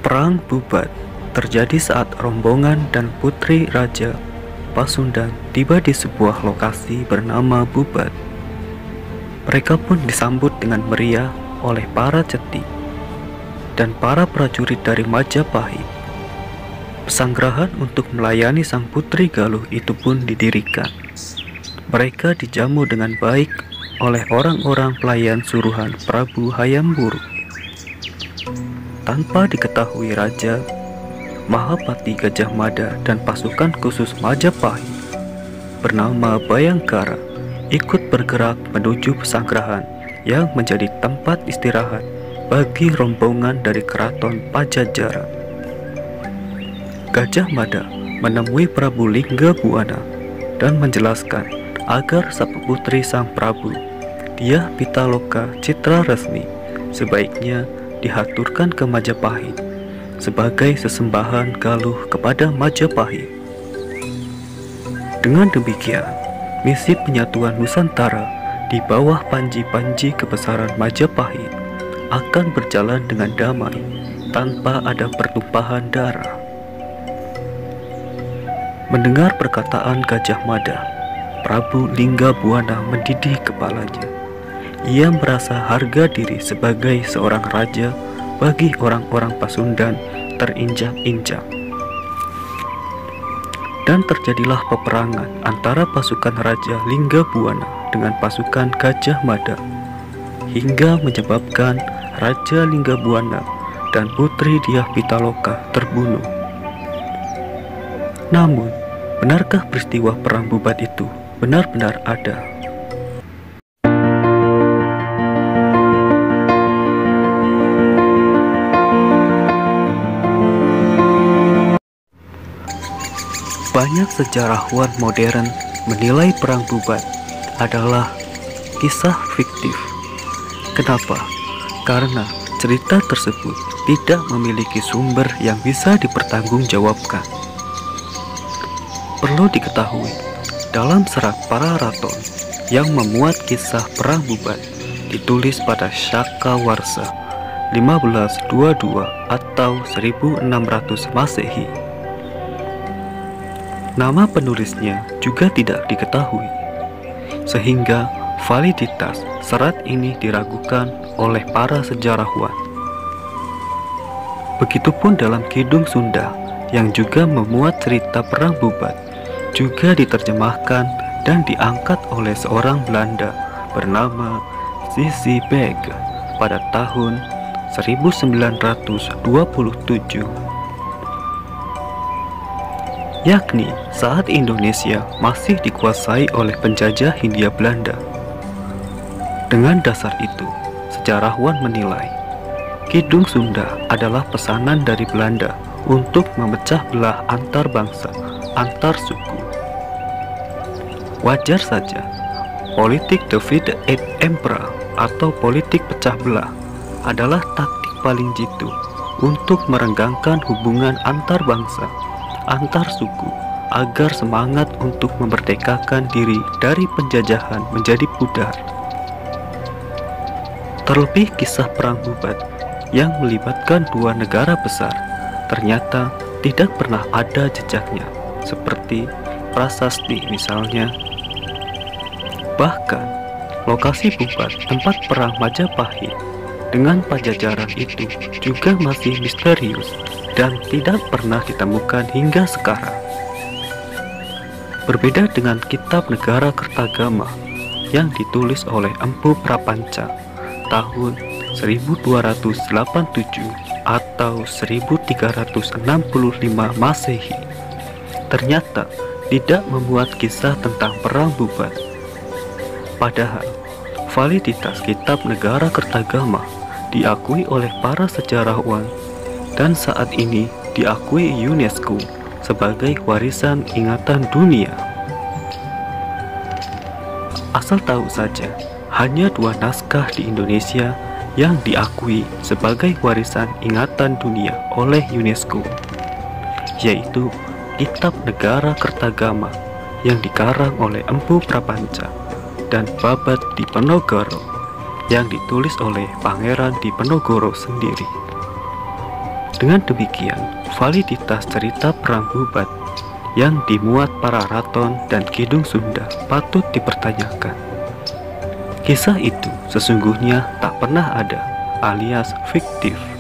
Perang Bubat terjadi saat rombongan dan putri Raja Pasundan tiba di sebuah lokasi bernama Bubat. Mereka pun disambut dengan meriah oleh para ceti dan para prajurit dari Majapahit. Pesanggerahan untuk melayani sang putri Galuh itu pun didirikan. Mereka dijamu dengan baik oleh orang-orang pelayan suruhan Prabu Hayam Wuruk. Tanpa diketahui Raja, Mahapati Gajah Mada dan pasukan khusus Majapahit bernama Bayangkara ikut bergerak menuju pesanggerahan yang menjadi tempat istirahat bagi rombongan dari keraton Pajajaran. Gajah Mada menemui Prabu Lingga Buana dan menjelaskan agar saputri sang Prabu, Dyah Pitaloka Citra Resmi, sebaiknya dihaturkan ke Majapahit sebagai sesembahan Galuh kepada Majapahit. Dengan demikian, misi penyatuan Nusantara di bawah panji-panji kebesaran Majapahit akan berjalan dengan damai tanpa ada pertumpahan darah. Mendengar perkataan Gajah Mada, Prabu Lingga Buana mendidih kepalanya. Ia merasa harga diri sebagai seorang raja bagi orang-orang Pasundan terinjak-injak. Dan terjadilah peperangan antara pasukan Raja Lingga Buana dengan pasukan Gajah Mada, hingga menyebabkan Raja Lingga Buana dan Putri Dyah Pitaloka terbunuh. Namun, benarkah peristiwa Perang Bubat itu benar-benar ada? Banyak sejarawan modern menilai Perang Bubat adalah kisah fiktif. Kenapa? Karena cerita tersebut tidak memiliki sumber yang bisa dipertanggungjawabkan. Perlu diketahui, dalam serat para raton yang memuat kisah Perang Bubat ditulis pada Syaka Warsa 1522 atau 1600 Masehi. Nama penulisnya juga tidak diketahui, sehingga validitas serat ini diragukan oleh para sejarawan. Begitupun dalam Kidung Sunda yang juga memuat cerita Perang Bubat juga diterjemahkan dan diangkat oleh seorang Belanda bernama Sissi Beg pada tahun 1927, yakni saat Indonesia masih dikuasai oleh penjajah Hindia Belanda. Dengan dasar itu, sejarawan menilai Kidung Sunda adalah pesanan dari Belanda untuk memecah belah antar bangsa, antar suku. Wajar saja, politik divide et impera atau politik pecah belah adalah taktik paling jitu untuk merenggangkan hubungan antar bangsa, antar suku, agar semangat untuk memerdekakan diri dari penjajahan menjadi pudar. Terlebih kisah Perang Bubat yang melibatkan dua negara besar ternyata tidak pernah ada jejaknya, seperti prasasti misalnya. Bahkan, lokasi Bubat tempat perang Majapahit dengan Pajajaran itu juga masih misterius dan tidak pernah ditemukan hingga sekarang. Berbeda dengan kitab Negara Kertagama yang ditulis oleh Empu Prapanca tahun 1287 atau 1365 Masehi, ternyata tidak memuat kisah tentang Perang Bubat. Padahal, validitas kitab Negara Kertagama diakui oleh para sejarawan dan saat ini diakui UNESCO sebagai warisan ingatan dunia. Asal tahu saja, hanya dua naskah di Indonesia yang diakui sebagai warisan ingatan dunia oleh UNESCO, yaitu Kitab Negara Kertagama yang dikarang oleh Empu Prapanca dan Babad Diponegoro yang ditulis oleh Pangeran Diponegoro sendiri. Dengan demikian, validitas cerita Perang Bubat yang dimuat para raton dan kidung Sunda patut dipertanyakan. Kisah itu sesungguhnya tak pernah ada, alias fiktif.